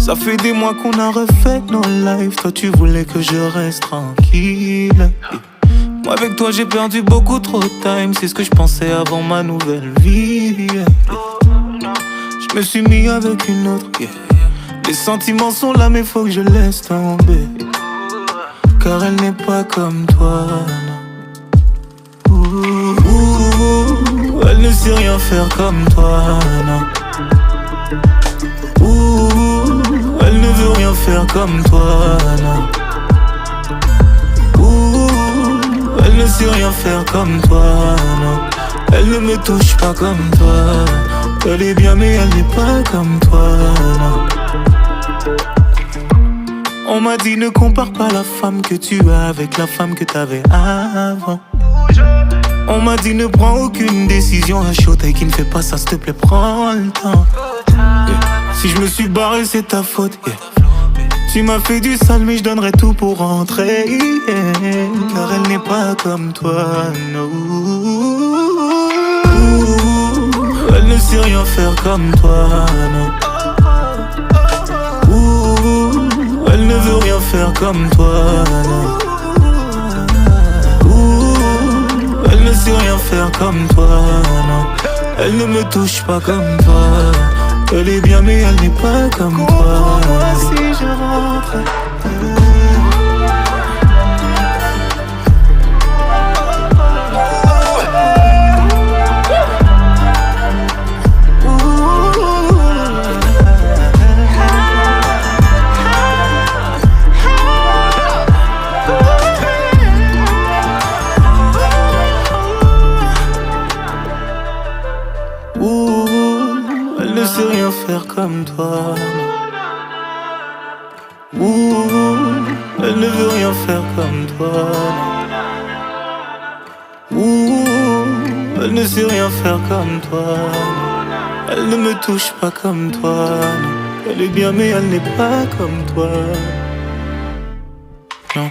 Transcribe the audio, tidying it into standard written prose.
Ça fait des mois qu'on a refait nos lives. Toi tu voulais que je reste tranquille. Moi avec toi j'ai perdu beaucoup trop de time. C'est ce que je pensais avant ma nouvelle vie. Je me suis mis avec une autre. Les sentiments sont là mais faut que je laisse tomber. Car elle n'est pas comme toi, non. Elle ne sait rien faire comme toi, non. Elle ne veut rien faire comme toi, non. Elle ne sait rien faire comme toi, non. Elle ne me touche pas comme toi. Elle est bien mais elle n'est pas comme toi, non. On m'a dit ne compare pas la femme que tu as avec la femme que t'avais avant. On m'a dit ne prends aucune décision à chaud et qui ne fait pas ça, s'il te plaît prends le temps. Si je me suis barré c'est ta faute. Tu m'as fait du sale mais je donnerai tout pour rentrer. Car elle n'est pas comme toi, non. Elle ne sait rien faire comme toi, non. Elle ne veut rien faire comme toi, non. Elle ne sait rien faire comme toi, non. Elle ne me touche pas comme toi. Elle est bien mais elle n'est pas comme toi. Comprends-moi si je rentre. Elle ne sait rien faire comme toi. Elle ne veut rien faire comme toi. Elle ne sait rien faire comme toi. Elle ne me touche pas comme toi. Elle est bien mais elle n'est pas comme toi. Non.